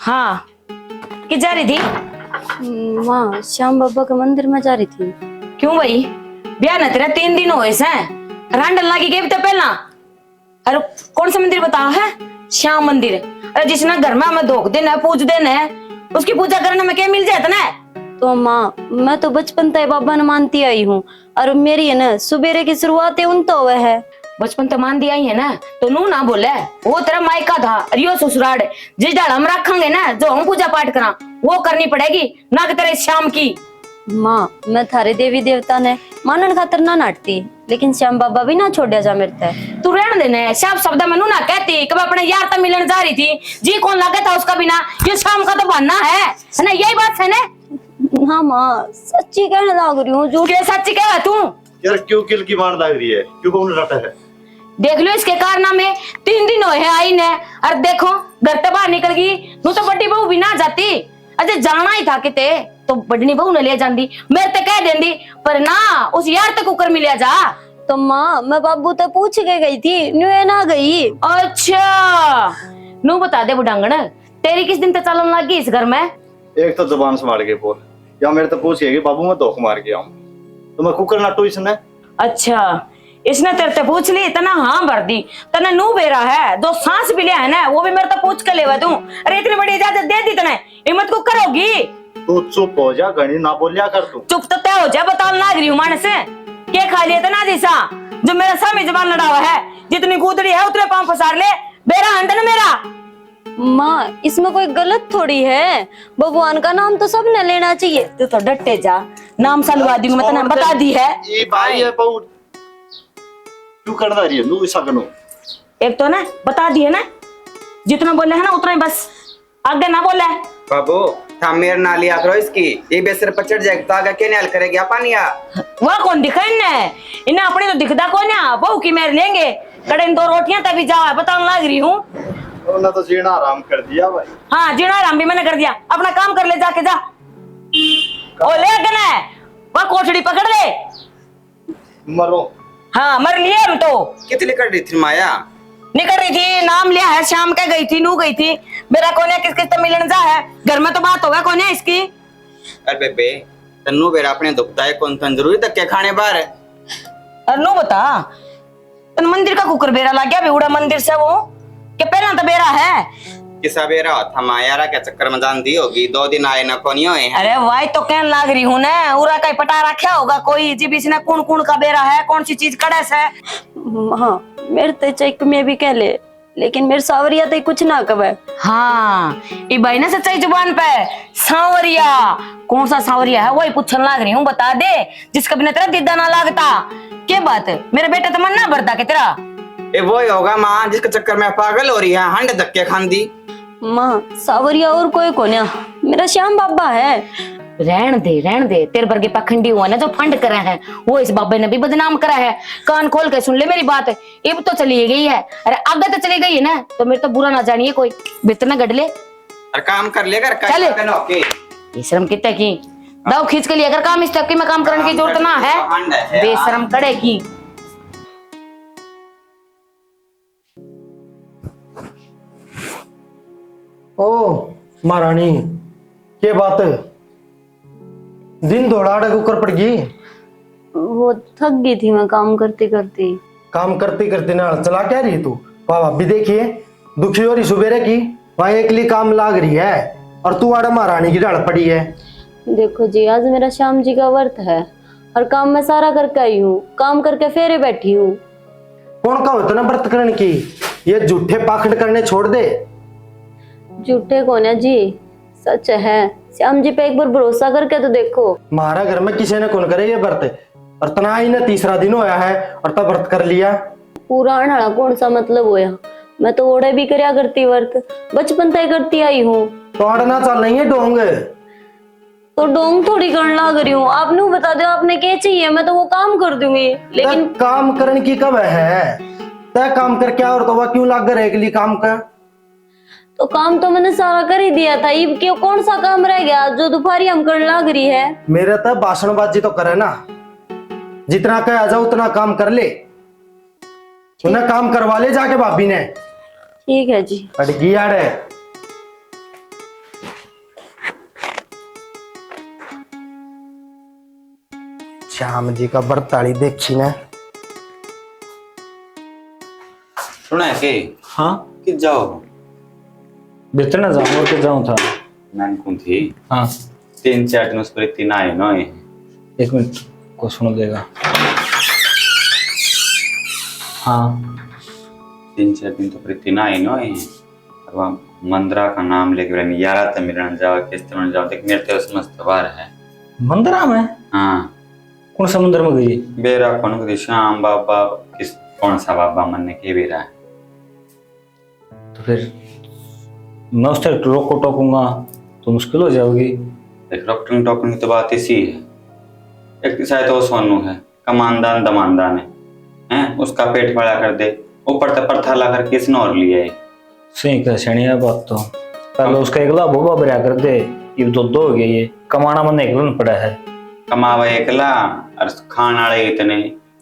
हाँ, कि जा रही थी? माँ श्याम बाबा के मंदिर में जा रही थी। क्यों भाई? ब्याह न तेरा 3 दिन हुए से रांडल लागी गई तो पहला। अरे कौन सा मंदिर बताओ है? श्याम मंदिर। अरे जिसने घर में हमें धोख देना है, पूज देना है, उसकी पूजा करने में क्या मिल जाता ना? तो माँ मैं तो बचपन से बाबा ने मानती आई हूँ, और मेरी है ना सुबेरे की शुरुआत उन तो वह है। बचपन तो मान दिया ही है ना, तो नू ना बोले वो तेरा मायका था रियो ससुराल। जिस डाल हम रखेंगे ना, जो हम पूजा पाठ करा वो करनी पड़ेगी, ना कि तेरे श्याम की। माँ मैं थारे देवी देवता ने मानन खातर ना नाटती, लेकिन श्याम बाबा भी ना छोड़िया जा मेरे ते। तू रहने देने श्याम शब्द में नू ना कहती कि मैं अपने यार तक मिलने जा रही थी, जी कौन लगे था उसका बिना, ये शाम का तो बहाना है ना? यही बात है ना? हाँ माँ सच्ची कहने लग रही हूँ, झूठ क्या सच्ची कह तू? यार क्यों किल की मार लग रही है? क्यों कौन रटा है? देख लो इसके कारनामे 3 दिन हुए हैं आई ने, और देखो घर से बाहर निकल गई। तू तो बड़ी बहू भी ना जाती, अजय जाना ही था किते तो बड़नी बहू ने ले जाती, मेरे ते कह देंदी, पर ना उस यार तक कुकर मिलिया जा। तो माँ मैं बाबू तो पूछ के गई थी, न्यू ना गई। अच्छा नू बता दे बुढ़ांगण, तेरी किस दिन तक चलन लग गई इस घर में? एक तो जबान संभाल के बोल, या मेरे तो पूछिए कि बाबू मैं धोख मार के आऊं तो मैं कुकर नाटू इसने। अच्छा इसने तेरे से पूछ ली तना? हाँ भर दी तने नू बेरा है, जो सांस भी लिया है ना वो भी मेरे तो पूछ के लेवा तू। अरे इतनी बड़ी इजाजत दे दी तने, हिम्मत को करोगी? तू चुप हो जा, घड़ी ना बोलिया कर तू। चुप तो तय हो जा, बताओ लाग रही हूँ मानस के खा लिया तना दिशा जो मेरा सामी जबान लड़ावा है, जितनी कूदड़ी है उतने पांव पसार ले, बेरा हंड ना मेरा। माँ इसमें कोई गलत थोड़ी है, भगवान का नाम तो सबने लेना चाहिए। तू तो डटे जा, नाम सलवा दी मैं तने बता दी है। ये भाई है बहुत क्यों करना रही है नू ऐसा करो? एक तो ना बता दी है ना, जितना बोले है ना उतना ही बस, आगे ना बोले। बाबू था मेरे ना लिया करो इसकी, ये बेसर पर चढ़ जाएगा तो आगे क्या नाल करेगी पानी आ। वह कौन दिखा इन्हें अपने तो दिखदा कौन है? बहू की मेरे लेंगे कड़े 2 रोटियां तभी जाओ, बताने लग रही हूँ। उन्होंने तो जीना आराम कर दिया भाई। हाँ जीना आराम भी मैंने कर दिया, अपना काम कर ले जाके जा। ओ ले गना वह कोठड़ी पकड़ ले। मरो। हाँ मर लिए हम तो। कितनी कर रही थी माया? निकल रही थी, नाम लिया है शाम के, गई थी नू गई थी, मेरा कौन है किस किस तो मिलन जा है, घर में तो बात होगा कौन है इसकी। अरे बेबे तन्नू बेरा अपने दुखता है कौन तन जरूरी तक के खाने बाहर है। अरे नो बता तन मंदिर का कुकर बेरा लग गया बेउड़ा मंदिर से वो के पहला तो बेरा है किसा बेरा था मायारा क्या चक्कर में जानती होगी, 2 दिन आए ना कोनी होए हैं। अरे वाई तो कहने लाग रही हूँ ना, उरा का पटा रखा होगा कोई, जी इसने कौन कौन का बेरा है, कौन सी चीज कड़े से। हाँ मेरे तो चेक में भी कह ले, लेकिन मेरे सावरिया तो कुछ ना कहे। हाँ ये भाई ना सच्चाई जुबान पे सांवरिया, कौन सा सांवरिया है वही पूछने लाग रही हूँ, बता दे जिसका बिना तेरा दिद्दा ना लागता। क्या बात है मेरे बेटे तो मन ना भरता के तेरा? ये वो ही होगा माँ जिसके चक्कर में पागल हो रही है, हंड धक्के खांदी। माँ सावरिया और कोई कोन्या, मेरा श्याम बाबा है। रहन दे तेरे वर्गे पखंडी हुआ ना जो फंड करा है, वो इस बाबे ने भी बदनाम करा है। कान खोल के सुन ले मेरी बात, अब तो चली गई है, अरे आगे तो चली गई है ना, तो मेरे तो बुरा ना जानिए कोई, बेहतर ना गढ़ ले। और काम कर लेकर चल ओके ये शर्म कितने की दाव खींच के लिए, अगर काम इस तक में काम करने की जरूरत ना है, बेशरम कड़े की। ओ महारानी ये बात दिन दौड़ाड़े कुकर पड़ गई। वो थक गई थी मैं काम करते करते। काम करते करते ना चला क्या रही तू? वाह भाभी देखिए दुखी हो रही सुबेरे की, वहां एक लिए काम लाग रही है और तू आड़ा महारानी की डाल पड़ी है। देखो जी आज मेरा श्याम जी का व्रत है, और काम मैं सारा करके आई हूँ, काम करके फेरे बैठी हूँ। कौन का होता ना व्रत करने की, ये झूठे पाखंड करने छोड़ दे। झूठे कौन है जी, सच है। श्याम जी पे एक बार भरोसा करके तो देखो। हमारा घर में किसी ने कौन करे ये व्रत, और तना ही ने 3रा दिन होया है और तब व्रत कर लिया। पूरा अनहड़ा कौन सा मतलब होया, मैं तो ओढ़े भी करया करती व्रत, बचपन तय करती आई हूँ। तो अड़ना चल नहीं है डोंग, तो डोंग थोड़ी करने लग रही हूँ। आपने बता दो आपने क्या चाहिए, मैं तो वो काम कर दूंगी। लेकिन काम करने की कब है? तय काम कर क्या और तो वह क्यों लाग रहे लिए काम का? तो काम तो मैंने सारा कर ही दिया था, ये क्यों कौन सा काम रह गया जो दोपहरी हम करने लग रही है? मेरे तो भाषणबाजी तो करे ना, जितना कह जा उतना काम कर ले, उन्हें काम करवा ले जाके भाभी ने। ठीक है जी। अड़गी यार श्याम जी का बरताली देखी ना। सुना है के हाँ कि जाओ बेहतर ना जाऊँ और के जाऊँ था। मैंने कौन थी हाँ 3-4 दिन उस पर इतनी आए ना ये। एक मिनट को सुन देगा। हाँ 3-4 दिन तो प्रीति ना आए ना ये। और वहाँ मंदिरा का नाम लेके बोले यारा तो मिलने जाओ किस तरह जाओ देख मेरे तो समझ बार है। मंदिरा में हाँ कौन सा मंदिर में गई? बेरा कौन को श्याम बाबा किस कौन सा बाबा मन ने के बेरा है। तो फिर मैं उससे रोक को टोकूंगा तो मुश्किल हो जाएगी। देख रॉकटिंग टॉकिंग की तो बात इसी है। एक शायद तो सोनू है कमानदान दमानदान है उसका पेट बड़ा कर दे ऊपर से परथा ला कर किसने और लिया है। सही कह सही है बात तो। पहले उसका एकला भोबा बरा कर दे ये दो हो गया ये कमाना मन एकलन पड़ा है। कमावा एकला और खान आड़े इतने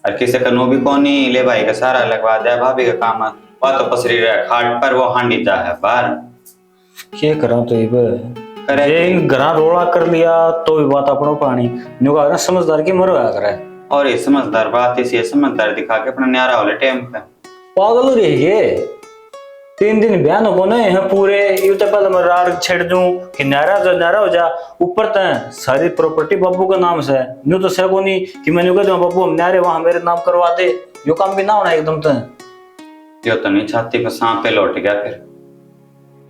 और किसी का नो भी कोनी ले भाई का सारा लगवा दे भाभी का काम वह तो पसरी रहा खाट पर वो हांडी जा है बाहर क्या करा तो करे ये घरा रोड़ा कर लिया तो भी बात अपनों पानी न्यू का समझदार की मरवा करे। और ये समझदार बात इसी समझदार दिखा के अपना न्यारा वाले टाइम पे पागल रह गए 3 दिन बयान हो ना है पूरे यू तो पहले मैं राड छेड़ दूं कि नारा हो जा ऊपर तक सारी प्रॉपर्टी बाबू का नाम से न्यू तो सको नहीं कि मैंने कह दूं बाबू हम नारे वहां मेरे नाम करवा दे यो काम भी ना होना एकदम तक यो तो नहीं छाती पे सांप पे लौट गया फिर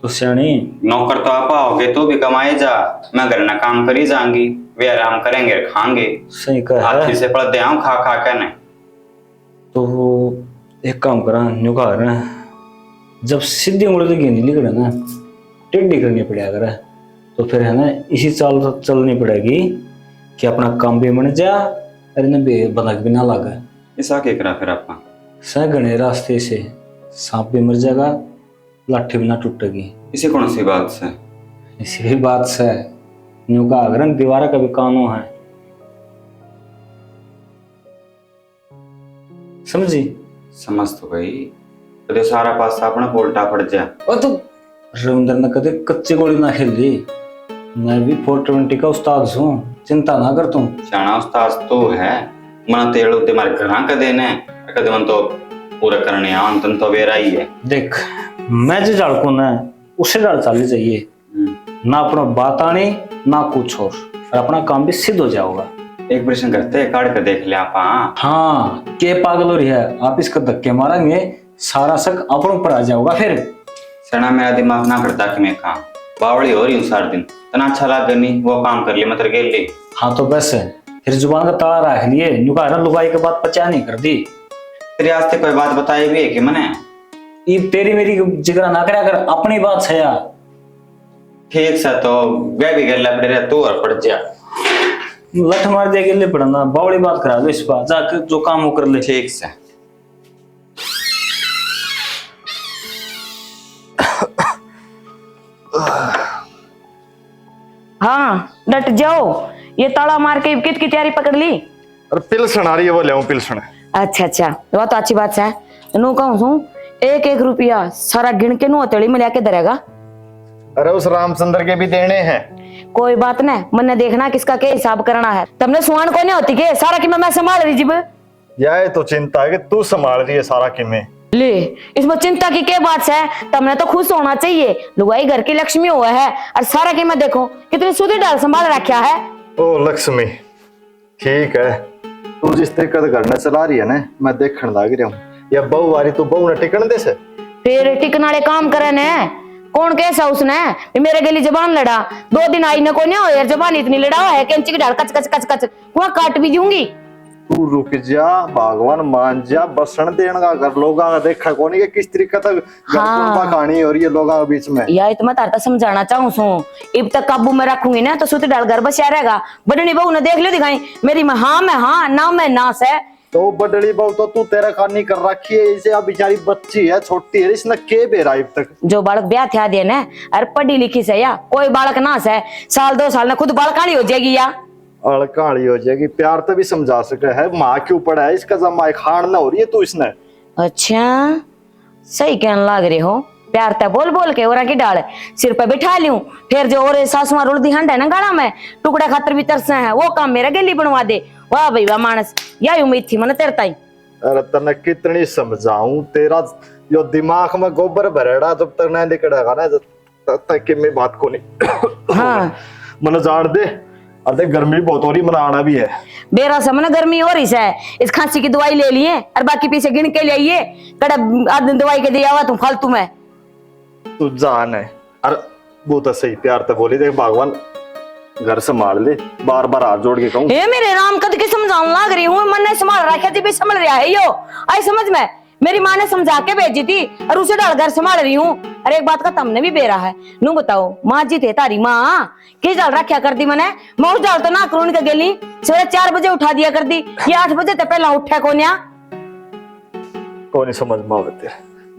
तो सियाणी नौकर तो आप आओगे तो भी कमाए जा मैं घर ना काम करी जाऊंगी वे आराम करेंगे खाएंगे सही कहा हाथी से पड़ दे खा खा के न। तो एक काम करा न्यू का ना जब सीधी उंगली तो गेंदी लिख ना टेढ़ी करनी पड़ेगा करे तो फिर है ना इसी चाल चलनी पड़ेगी कि अपना काम भी बन जा अरे ना बदक भी ना लगा। ऐसा क्या करा फिर आपका सघने रास्ते से सांप भी मर जाएगा लाठी भी ना टूटेगी। इसी कौन सी बात से इसी भी बात से न्यू का अग्रन दीवारा का भी कानून है समझी। समझ तो गई तो सारा पास अपना पोल्टा पड़ जा और तो रविंद्र ने कदे कच्ची गोली ना खेल ली मैं भी 420 का उस्ताद हूँ चिंता ना कर तुम। शाना उस्ताद तो है मन तेड़ो ते मारे घरा का देने कदे मन तो पूरा करने आन तन तो वेरा ही है। देख मैं जो डाल को ना उसे डाल चाली चाहिए ना अपना बात आने ना कुछ और अपना काम भी सिद्ध हो जाओगा। एक प्रश्न करते हैं काट कर देख ले आप। हाँ के पागल हो रही है आप इसका धक्के मारेंगे सारा शक अपनों पर आ जाओगा फिर। सना मेरा दिमाग ना करता कि मैं काम बावड़ी हो रही हूँ सारा दिन तना अच्छा लगा नहीं वो काम कर लिया मतलब गेल ली। हाँ तो बस फिर जुबान का ताला रख लिए नुका लुगाई के बाद पचा नहीं कर दी। तेरे आज कोई बात बताई भी है कि मने ये तेरी मेरी जिगरा ना करा कर अपनी बात है यार। ठीक सा तो वे भी गल पड़े रहे तू और पड़ जा लठ मार दे के पड़ना बावड़ी बात करा दो इस बात जाकर जो काम वो कर ले। ठीक से हाँ डट जाओ ये ताला मार के कित की तैयारी पकड़ ली। और पिलसन आ रही है वो ले पिलसन। अच्छा अच्छा वो तो अच्छी बात है नू कहूँ सू 1-1 रुपया सारा गिन के नू हथेली में लेके धरेगा। अरे उस रामचंद्र के भी देने हैं। कोई बात नहीं मन देखना किसका के हिसाब करना है तुमने सुहान को नहीं होती के सारा कि मैं संभाल रही जीब। यह तो चिंता है कि तू संभाल रही है सारा किमें ले इसमें चिंता की क्या बात है तुमने तो खुश होना चाहिए लुगाई घर की लक्ष्मी हुआ है और सारा कि मैं देखो कितनी सुधी डाल संभाल रखा है। ओ लक्ष्मी ठीक है तू जिस तरीके से घर में चला रही है ना मैं देखने लग रहा हूँ या बहु वारी तू बहु ने टिकन दे से फिर टिकन वाले काम करे ने कौन कैसा उसने मेरे गली जबान लड़ा 2 दिन आई न को नहीं हो यार जबान इतनी लड़ा है कैंची की डाल कच कच कच कच वहां काट भी दूंगी। तू रुक जा भगवान मान जा बसन देने का कर लोग देखा कौन है किस तरीके तक कहानी हो रही है लोगों के बीच में यार तो मैं तारता समझाना चाहूँ सू इब तक काबू में रखूंगी ना तो सुत डाल घर बस रहेगा बड़नी बहू ने देख लो दिखाई मेरी में हाँ ना मैं ना से तो बड़ली बहू तो तू तेरा खानी कर रखी है इसे अब बेचारी बच्ची है छोटी है इसने के बेरा अब तक जो बालक ब्याह था दे ना अरे पढ़ी लिखी से या कोई बालक ना से साल 2 साल में खुद बालकाली हो जाएगी या अड़काली हो जाएगी प्यार तो भी समझा सके है माँ के ऊपर है इसका जमा खान ना हो रही है तू इसने। अच्छा सही कहने लग रहे हो प्यार तो बोल बोल के और की डाल सिर पे बिठा लूं फिर जो और सासुआ रुलदी हंड है ना गाड़ा में टुकड़ा खातर भी तरसे है वो काम मेरा गली बनवा दे वाह भाई वाह मानस, यही उम्मीद थी मैंने तेरे ताई। अरे तने कितनी समझाऊं, तेरा यो दिमाग में गोबर भरेड़ा जब तक नहीं निकलेगा ना तब तक कि मैं बात को नहीं। हाँ मन जान दे, अरे गर्मी बहुत हो रही, मन आना भी है। बेरा से मैंने गर्मी हो रही है, इस खांसी की दवाई ले लिए और बाकी पीछे गिन के ले आइए, कड़ा आदमी दवाई के दिया हुआ तुम फालतू में। तू जान है, अरे वो तो सही प्यार तो बोली, देख भगवान घर संभाल ले, बार बार हाथ जोड़ के कहूं। हे मेरे राम, कद के समझाने लग रही हूँ, मन ने संभाल रखा थी भी संभल रहा है यो, आई समझ में। मेरी माँ ने समझा के भेजी थी और उसे डाल घर संभाल रही हूँ। अरे एक बात का तुमने भी बेरा है, नू बताओ माँ जी थे तारी माँ, किस डाल रखा कर दी मैंने, मैं उस डाल तो ना करूँ के गेली, सवेरे 4 बजे उठा दिया कर दी, ये 8 बजे तो पहला उठा कोन्या। कौन समझ में आवते,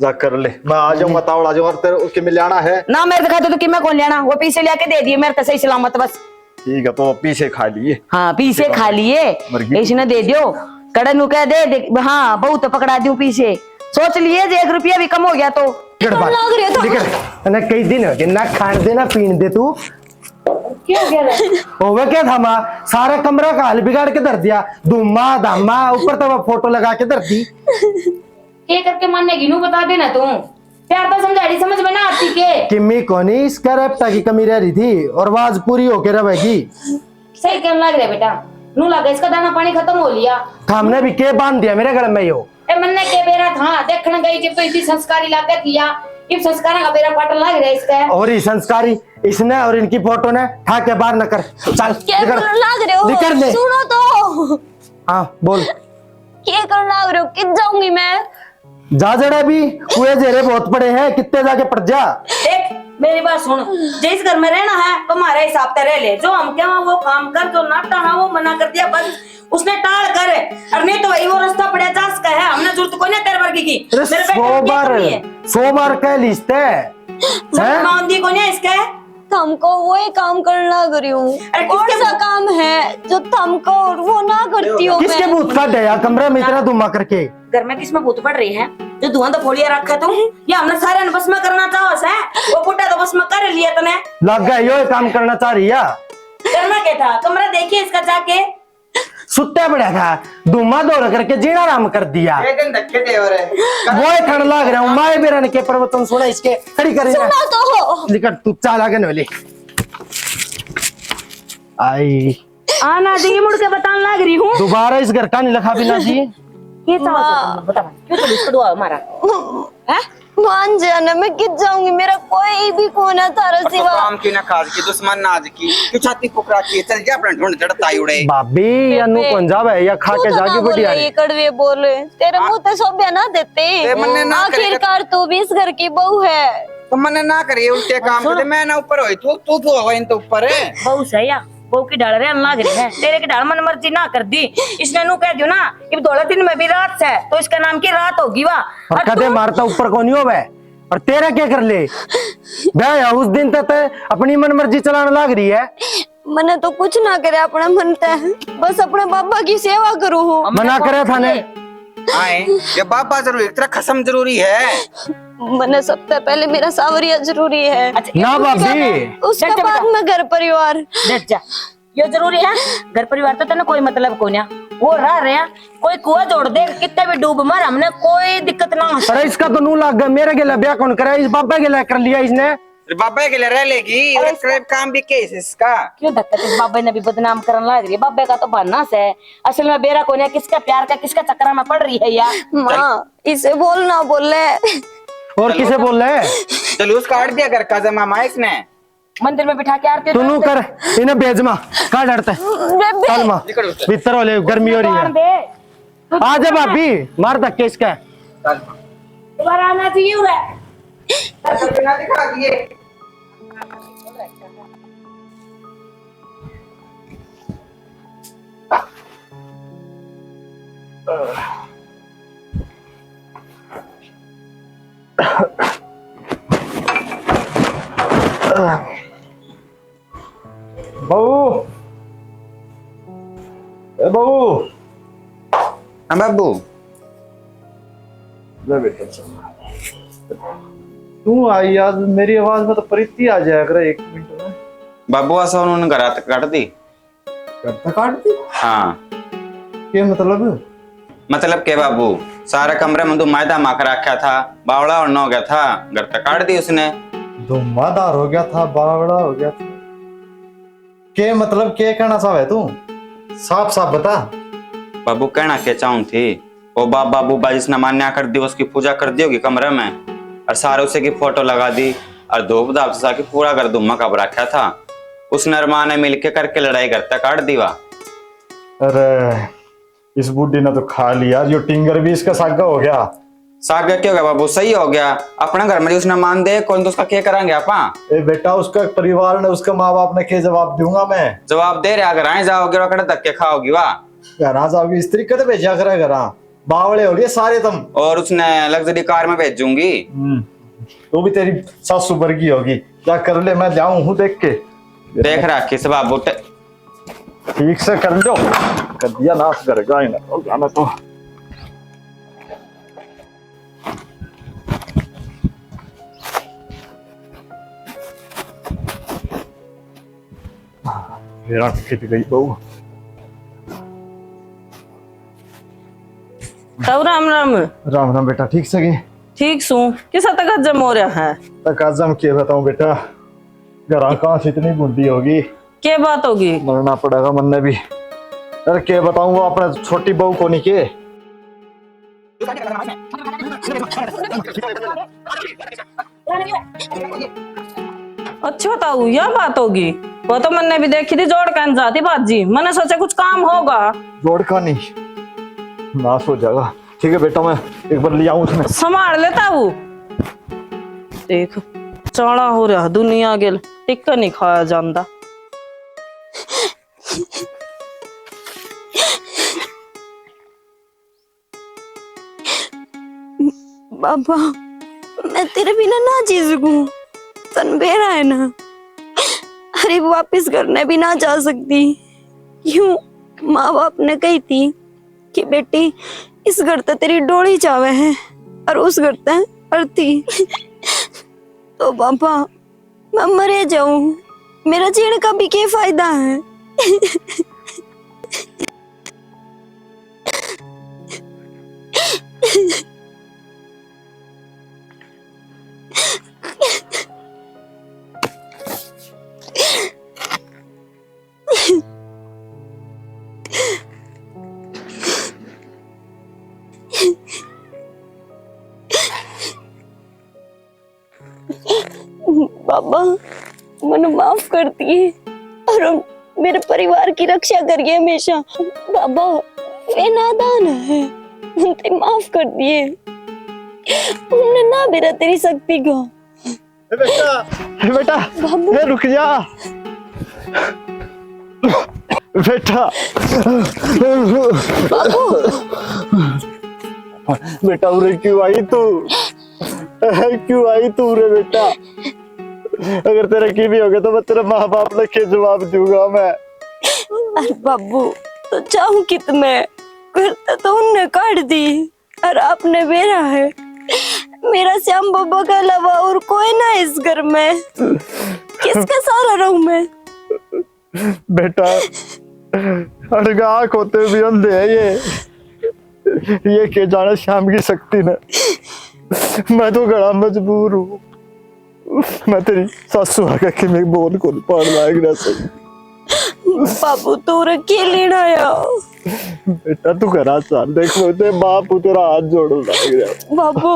जा कर ले, मैं आ जाऊंगा, तावड़ आ जाऊंगा, तेरे उसके मिल जाना है ना मेरे दिखा तो कि मैं कौन लेना, वो पीछे लेके दे दिए मेरे तो सही सलामत बस। ठीक है, तो पीछे खा लिए। हाँ पीछे खा लिए, इसने दे दियो, कड़े नु कह दे, हाँ बहुत पकड़ा दूं पीछे, सोच लिए 1 रुपया भी कम हो गया तो। निकल, कई दिन हो गए ना खान दे ना पीन दे, तू क्या हो गया होवे क्या था माँ, सारा कमरा का हाल बिगाड़ के धर दिया, धुम्मा धामा ऊपर तो वो फोटो लगा के धर दी। के करके मानने की नू बता देना तू, प्यार तो समझा रही, समझ में ना आती के किम्मी कोनी इसका रेप्टा की कमी रह रही थी और आवाज पूरी होके रहेगी। सही कहने लग रहा बेटा, नू लगा इसका दाना पानी खत्म हो लिया, हमने भी के बांध दिया मेरे गले में यो। ए मन्ने के बेरा था देखने गई जब तो इतनी संस्कारी लाके किया, इस संस्कार का बेरा पाटन लग रहा है इसका। और ये संस्कारी इसने और इनकी फोटो ने ठाक के बाहर न कर, चल क्या करने लग रहे हो, निकल ले। सुनो तो, हाँ बोल, क्या करने लग रहे हो, कित जाऊंगी मैं। जा जड़े भी कुएं जेरे बहुत पड़े हैं, कितने जाके पड़ जा। देख मेरी बात सुन, जिस घर में रहना है तुम्हारे हिसाब से रह ले, जो हम क्या वो काम कर, जो ना टाना वो मना कर दिया बस, उसने टाल कर, और नहीं तो वही वो रास्ता पड़ा जा सका है, हमने जरूरत को नहीं तेरे वर्गी की। मेरे बेटे को क्या कमी है? 100 बार कह लिस्ते मान दी को नहीं इसके, तुमको वही काम करने लग रही हूँ, अरे कौन किसके सा काम है जो तुमको वो ना करती हो। किसके मैं भूत काट यार कमरे में इतना धुमा करके। घर में किसमें भूत पड़ रही है, जो धुआं तो फोड़िया रखा तुम, या हमने सारे ने बस में करना चाहो से, वो पुट्टा तो बस में कर लिया तने, लग गए यो काम करना चाह रही है। करना क्या था, कमरा देखिए इसका जाके, सुट्टा पड़ा था, धुमा दौड़ करके जीना आराम कर दिया। वो ठंड लग रहा हूँ, माए बेरन के प्रवचन सुना इसके, खड़ी कर सुनो तो, लेकर तू चाल आगे नोली आई, आना जी मुड़ के बताने लग रही हूँ। दोबारा इस घर का नहीं लिखा बिना जी। ये बता क्यों तो इसको दुआ हमारा है, मान जाना मैं कित जाऊंगी, मेरा कोई भी कोना थारा सिवा। काम की ना काज की, दुश्मन नाज की, क्यों छाती फुकरा की, चल जा अपना ढूंढ जड़ ताई उड़े। भाभी अनु कौन जावे या खा के जाके बढ़िया ये कड़वे बोले, तेरे मुंह ते सोभ्या ना देते, मन्ने ना आखिरकार तू भी इस घर की बहू है। तो मैंने ना करिए उल्टे काम करे, मैं ना ऊपर होई, तू हो इन तो ऊपर है। बहु सही है, बहु की डाल रहे लाग रही है, तेरे की डाल मन मर्जी ना कर दी, इसने नू कह दियो ना कि 12 दिन में भी रात है तो इसका नाम की रात होगी वाह। और कदे मारता ऊपर कौन हो वे, और तेरा क्या कर ले भैया, उस दिन तक अपनी मन मर्जी चलाने लग रही है। मैंने तो कुछ ना करे अपना मनता है, बस अपने बाबा की सेवा करूँ हूँ। मना करे था ने आए ये बाबा जरूरी, तेरा खसम जरूरी है। मैंने सबसे पहले मेरा सावरिया जरूरी है, ना भाभी, उसके बाद में घर परिवार। देख जा, ये जरूरी है, घर परिवार तो तेने कोई मतलब को ना, वो रह रहे हैं, कोई कुआं जोड़ दे कितने भी डूब मर, हमने कोई दिक्कत ना हो। अरे इसका तो नू लग गया, मेरे के लिए ब्याह कौन करा, इस बाबा के लिए कर लिया इसने। बाबा के लिए रह लेगी, और काम भी केस इसका। क्यों धक्का इस बाबे ने भी बदनाम करने लग रही है, बाबे का तो बहाना है, असल में बेरा को किसका प्यार का किसका चक्कर में पड़ रही है यार। माँ इसे बोलना बोले, और किसे बोल रहे, जलूस काट दिया घर का जमा इसने, मंदिर में बिठा के आरती तू नू कर, इन्हें भेज माँ, कहाँ डरता है, चल माँ भीतर वाले गर्मी हो रही है, आ जा भाभी, मार धक्के इसका। दोबारा आना चाहिए बिना दिखा दिए। बहू, ए बहू, बाबू ले बेटा चल, तू आई याद, मेरी आवाज में तो प्रीति आ जाया कर 1 मिनट में। बाबू ऐसा उन्होंने घर काट दी, कब तक काट दी? हाँ के मतलब के बाबू सारे कमरे में तो मैदा माख रखा था, बावड़ा और न हो गया था, घर तक काट दी उसने। धुआंधार हो गया था, बावड़ा हो गया था। के मतलब के कहना चाहे तू? साफ साफ बता। बाबू कहना के चाहूं थी, वो बाबा बूबा जिसने मान्या कर दी उसकी पूजा कर दी होगी कमरे में, और सारे उसे की फोटो लगा दी और धूप धाप से की पूरा घर धुम्मा कब रखा था। उस नरमा ने मिलके करके लड़ाई घर तक काट दी। वाह अरे इस बुढ़ी ने तो खा लिया, जो टिंगर भी इसका सागा हो गया। साग क्या हो गया बाबू? सही हो गया। अपना घर में उसने मान दे कौन तो उसका क्या करेंगे आपा? ए बेटा, उसका परिवार ने, उसका माँ बाप ने क्या जवाब दूंगा मैं? जवाब दे रहे, अगर आए जाओगे और धक्के खाओगी। वाह घर आ जाओगी, स्त्री कद भेजा करे घर? बावड़े हो लिए सारे तुम। और उसने लग्जरी कार में भेजूंगी। तो भी तेरी सासू वर्गी होगी। क्या कर ले, मैं जाऊं हूँ देख के। देख रहा किस बाबू ठीक से कर लो, कर दिया नाश कर गाना तो। मेरा खिट गई बहू। तब राम राम। राम राम बेटा, ठीक से गए? ठीक सू। किस हद तक जम हो रहा है? तकाजम के बताऊं बेटा, घर कहाँ से इतनी बूंदी होगी, क्या बात होगी? मरना पड़ेगा मन ने भी। अरे क्या बताऊं, वो अपने छोटी बहू को नहीं के। अच्छा बताऊ, यह बात होगी। वो तो मैंने भी देखी थी जोड़ कान जाती बाजी, मैंने सोचा कुछ काम होगा। जोड़ का नहीं, नाश हो जाएगा। ठीक है बेटा, मैं एक बार ले आऊं उसमें। संभाल लेता वो। देख चाड़ा हो रहा दुनिया गेल, टिक्का नहीं खाया जाता। बाबा मैं तेरे बिना ना जी सकूं, तन बेरा है ना। अरे वापस करने भी ना जा सकती। क्यों? माँ बाप ने कही थी कि बेटी इस घर ते तेरी डोली चावे है और उस घर ते अर्थी। तो बाबा मैं मरे जाऊं, मेरा जीने का भी क्या फायदा है? बाबा मन माफ कर दिए और मेरे परिवार की रक्षा करिए हमेशा। बाबा वे नादान है, उनसे माफ कर दिए। उन्होंने ना बेरा तेरी शक्ति को। बेटा बेटा, बाबू रुक जा बेटा। बेटा उरे क्यों आई तू? क्यों आई तू उरे बेटा? अगर तेरा की भी हो गया तो मैं तेरे माँ बाप ने क्या जवाब दूंगा मैं? अरे बाबू तो चाहूं कि तुम्हें करता तो उनने काट दी और आपने बेरा है। मेरा श्याम बाबा के अलावा और कोई ना इस घर में, किसका सहारा रहूं मैं? बेटा अड़गा आँख होते भी अंधे है ये के जाने श्याम की शक्ति ने। मैं तो बड़ा मजबूर हूँ। मैं तेरी सासू आके कि मैं बोल को पाड़ लाएगा से। बाबू तू रखी लेना आया। बेटा तू करा चल, देख ते बाप तेरा हाथ जोड़ लाग रहा। बाबू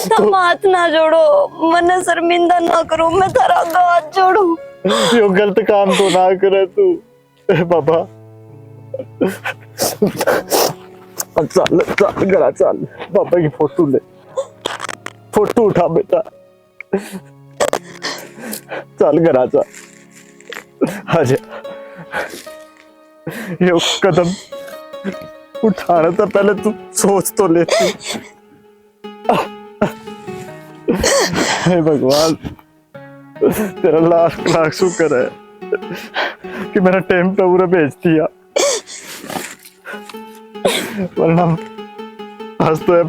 तुम हाथ ना जोड़ो, मने शर्मिंदा ना करो, मैं तेरा हाथ जोड़ू। यो गलत काम तो ना करे तू। बाबा चल चल करा चल, बाबा की फोटो ले, फोटो उठा बेटा। चल करा चल, आजा। ये कदम उठाने तो पहले तू सोच तो लेती। हे भगवान तेरा लाख लाख शुक्र है कि मेरा टाइम पे पूरा भेज दिया, वरना आज तो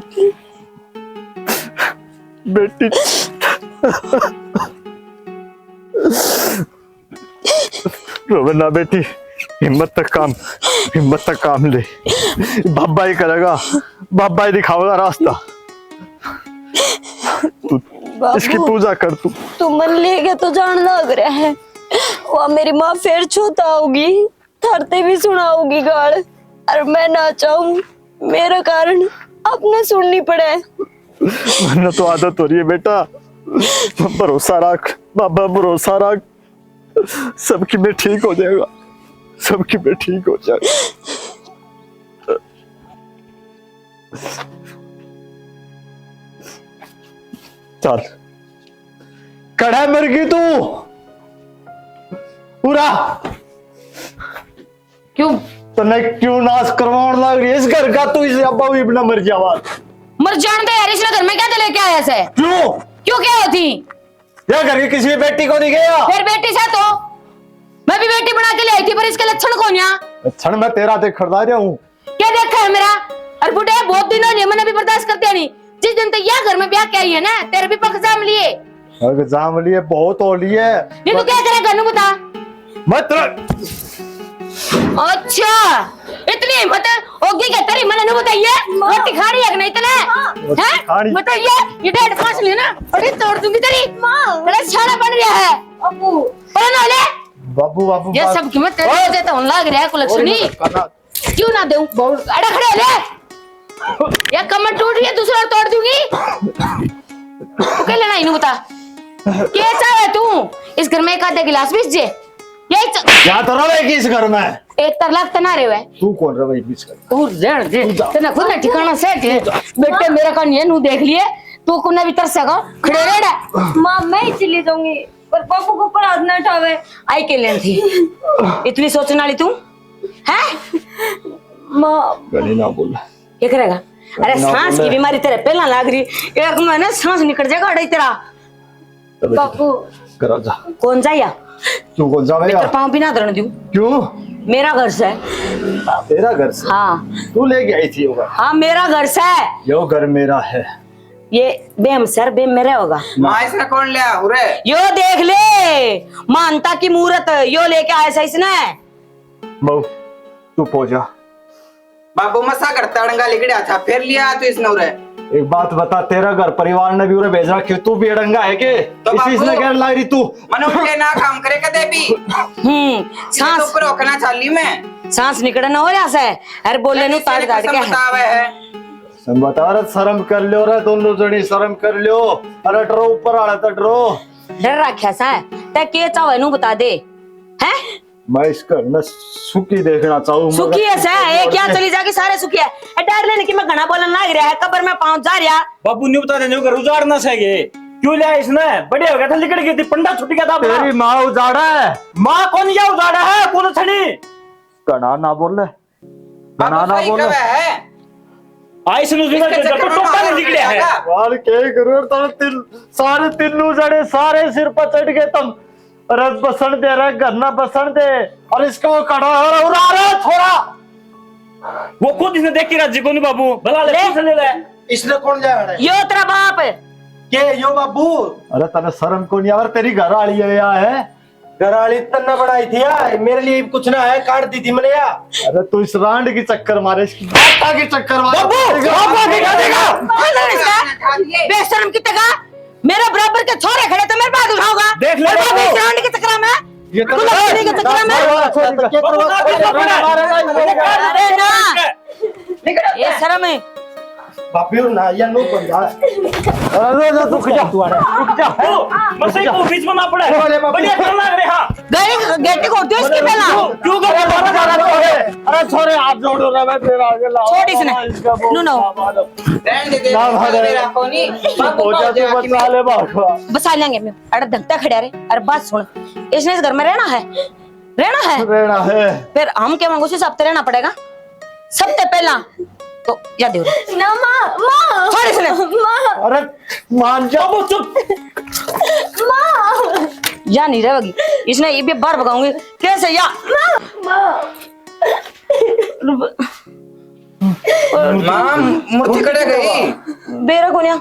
बेटी रोवे ना बेटी, हिम्मत तक काम ले। बाबा ही करेगा, बाबा ही दिखाएगा रास्ता। तू इसकी पूजा कर तू। तू मन ले गया तो जान लग रहा है। वह मेरी माँ फिर छोता होगी, थरते भी सुनाओगी गाल, और मैं ना चाहूं मेरा कारण अपने सुननी पड़े। वरना तो आदत हो रही है बेटा। भरोसा रख बाबा, भरोसा रख, सबकी में ठीक हो जाएगा, सबकी में ठीक हो जाएगा। चल कड़ा मर गई तू पूरा। क्यों तने क्यों नाश करवाने लग रही है इस घर का? तू इस अब्बा भी अपना मर जावा। मर जान दे यार, इस घर में क्या दे लेके आया से? क्यों क्या होती? या घर की किसी बेटी को नहीं गया? फिर बेटी से तो मैं भी बेटी बना के ले आई थी, पर इसके लक्षण कौन या? लक्षण मैं तेरा देख खड़ा रहा हूँ। क्या देखा है मेरा? और बुढ़े बहुत दिन हो गए, मैंने भी बर्दाश्त करते नहीं। जिस दिन तक यह घर में ब्याह किया है ना, तेरे भी पक जाम लिए। एग्जाम लिए बहुत हो ली है। ये तो क्या करेगा नु बता। मत अच्छा इतनी हिम्मत होगी क्या तेरी? मैंने नु बताइए रोटी खा रही है कि नहीं तने? हैं बताइए, ये डेढ़ सांस ले ना अरे तोड़ दूंगी तेरी। तेरा छाड़ा बन रहा है अबू। पर ना ले बाबू बाबू ये सब कीमत तेरे देता हूं, लाग रहा है कुलक्षणी। क्यों ना दूं? अरे खड़े ले, ये कमर टूट रही है, दूसरा तोड़ दूंगी। तू क्या लेना इन्हें बता, कैसा है तू? इस घर में एक आधा गिलास बीच जे क्या तो रवेगी इस घर में? एक तरलाक तना रे। तू कौन रवे बीच का? तू रेण दे तना खुद ना ठिकाना सेट है। बेटे मेरा का नहीं नु देख लिए तू को ना भी तरसेगा, खड़े रेड़ा। माँ मैं ही चली जाऊंगी, पर पापू को ऊपर हाथ ना उठावे। आई के लेन थी इतनी सोचने वाली तू हैं? माँ गली ना बोल। क्या करेगा? अरे सांस की बीमारी तेरे पहला लाग रही, एक महीने सांस निकल जाएगा अड़े तेरा। पापू करा जा। कौन जाया? तू कौन जावेगा? तेरे पाँव भी ना धरने दूं। क्यों? मेरा घर से। तेरा घर से? हाँ तू लेके आई थी होगा। हाँ मेरा घर से। यो घर मेरा है। ये बेम सर बेम मेरा होगा। माँ इसने कौन लिया उरे? यो देख ले, मानता की मूर्त यो लेके आया से इसने। बहु तू पहुंचा। बाबू मसा करता अड़ंगा लिगड़ा था, फिर लिया तो इसने उरे। एक बात बता, तेरा घर परिवार ने भी उरे भेजा, क्यों तू भी अड़ंगा है के? तो इसी इसने कह ला रही तू मनु उल्टे ना काम करे कदे भी। तो सांस ऊपर रोकना चाली मैं। सांस निकल ना हो रहा से। अरे बोले नु ताड़ ताड़ के है। बता रहा शर्म कर लो रे, दोनों जनी शर्म कर लो। अरे डरो ऊपर आड़ा तो डरो। डर रखा सा ते के चाहे नु बता दे हैं? मैं इस घर में सुखी देखना चाहूँ। सुखी है सा ये क्या चली जाके सारे सुखी है। डर लेने की मैं घना बोलने लग रहा है, कब्र में पहुंच जा रहा। बाबू नहीं बता देने घर उजाड़ना सके। क्यों लिया इसने? बड़े हो गया था, लिकड़ गई थी, पंडा छुट्टी का था। तेरी माँ उजाड़ा है। माँ कौन या उजाड़ा है? कौन छड़ी? घना ना बोल ले, घना ना बोल ले। आई सुनो सुनो तो टोपा नहीं निकलिया है। वाल के करो तो सारे तीनों जड़े सारे सिर पर चढ़ गए तुम। अरे बसन दे रहा घर ना बसन दे, और इसको कड़ा उड़ा रहा थोड़ा। वो खुद इसने देख के राजी को नहीं बाबू भला ले ले ले। इसने कौन जा रहा है? यो तेरा बाप के यो बाबू? अरे तने शर्म को नहीं आवर? तेरी घर वाली है घराली तन्ना बनाई थी यार, मेरे लिए कुछ ना है, काट दी थी मैंने यार। अरे तू इस रांड की चक्कर मारे, इसकी माता की चक्कर मारे। बेशरम की तगा मेरा बराबर के छोरे खड़े तो मेरे पास उठाओगा। देख ले राउंड के चक्कर में ये तो के चक्कर में अरे ना ये शर्म है। बापू ना या नो बन जा। अरे रुक जा, रुक जा। मसे को बीच में ना पड़े। बढ़िया कर लग रहा। गई गेटी को उठो इसके पहला। क्यों कर अरे छोरे हाथ जोड़ो रे, मैं तेरा आगे लाओ। छोड़ इसने नो नो रहने दे मेरा कोनी। बाबू पहुंचा तो बचा ले बाबा। बसा लेंगे मैं। अरे धक्का खड़ा रे। अरे बात सुन, इसने इस घर में रहना है, रहना है। फिर हम क्या मांगो से सब रहना पड़ेगा सबसे पहला तो या दे ना माँ छोड़ इसने। अरे मान जा। वो चुप। या नहीं रहेगी इसने, ये भी बार भगाऊंगी कैसे या माँ मूर्ति कड़े गई। बेरा कोनिया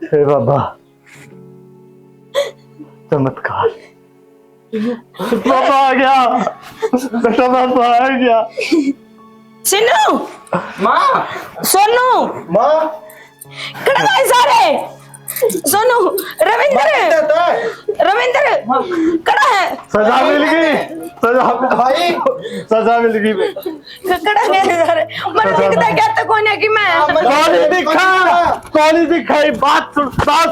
हे बाबा चमत्कार, पापा आ गया बेटा, पापा आ गया। सिन्नू माँ सोनू माँ कड़ा गए सारे। सोनू रविंद्र रविंद्र कड़ा है, सजा मिल गई, भाई सजा मिल गई। कड़ा गए सारे। मन दिखता क्या था कौन है कि मैं कौन ही दिखा, कौन ही दिखा, बात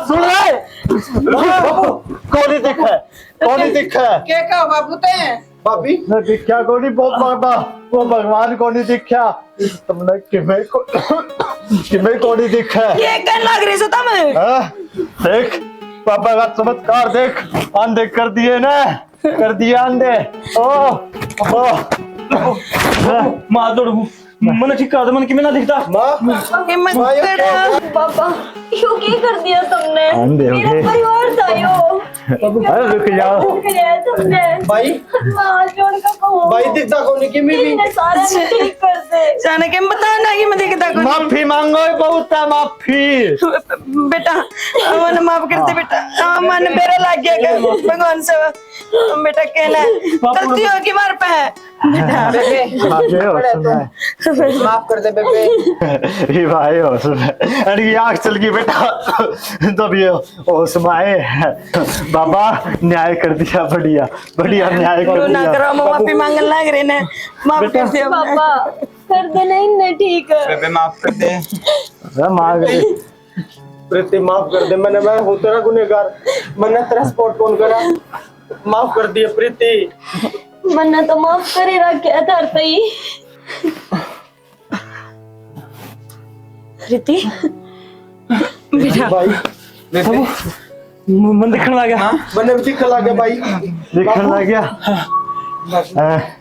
सुन रहे, कौन ही दिखा, कौन ही दिखा, क्या कहो बाबू ते भाभी मैं दिखा कौन ही, बाबा वो भगवान कौन ही दिखा, तुमने किमें कौन ही दिखा। ये कहने लग रही सो तुम। हाँ? देख पापा का चमत्कार देख, अंधे कर दिए ना, कर दिए अंधे। ओ माँ दौड़ मन ठीक कर दे, मन कि मैं ना दिखता। माँ हिम्मत माँ, ये कर। क्या हो पापा क्यों क्या कर दिया तुमने? अंधे हो मेरा गए। परिवार था यो। अरे रुक जाओ क्या तुमने? भाई माँ जोड़ का कहो। भाई दिखता कौन की मी भी इतने सारे में ठीक कर दे। जाने के बता ना कि मैं दिखता कौन। माफी मांगो बहुत है, माफी। बेटा मन माफ कर दे बेटा, मन मेरा लग गया क्या भगवान से। बेटा कहना गलती होगी मार पे है आगे हो सुना, माफ कर दे बेबे। ये भाई हो सुना, अरे ये आग चल गई बेटा, तब ये होश में आए। बाबा न्याय कर दिया, बढ़िया बढ़िया न्याय कर ना दिया। करो, मैं माफी मांगने लग रही ने, माफ कर दे पापा कर देना इन्हें ठीक है। बेबे माफ कर दे। अरे मांग दे। प्रीति माफ कर दे, मैं हूँ तेरा गुनहगार, मैंने तेरा सपोर्ट कौन करा, माफ कर दिया प्रीति। मन्ना तो माफ करे रखा था तई। रीति बेटा भाई मन दिखने लग गया। मैंने भी दिखने लग गया भाई। दिखने लग गया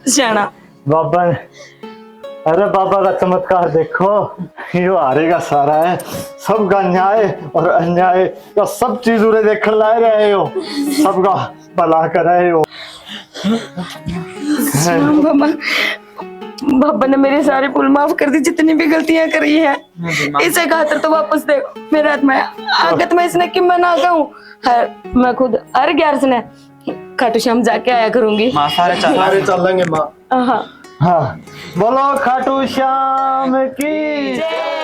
जाना बाबा ने। अरे बाबा का चमत्कार देखो, यो हारेगा सारा है, सबका न्याय और अन्याय का सब चीज उन्हें देखने ला रहे हो, सबका भला कर रहे हो। बाबा बाबा ने मेरे सारे भूल माफ कर दी, जितनी भी गलतियां करी है। इसे खातर तो वापस दे मेरे हाथ में आगत में इसने कि मैं ना कहूँ। मैं खुद हर 11 ने खाटू श्याम जाके आया करूंगी। माँ सारे चलेंगे माँ। हाँ हाँ बोलो खाटू श्याम की जय।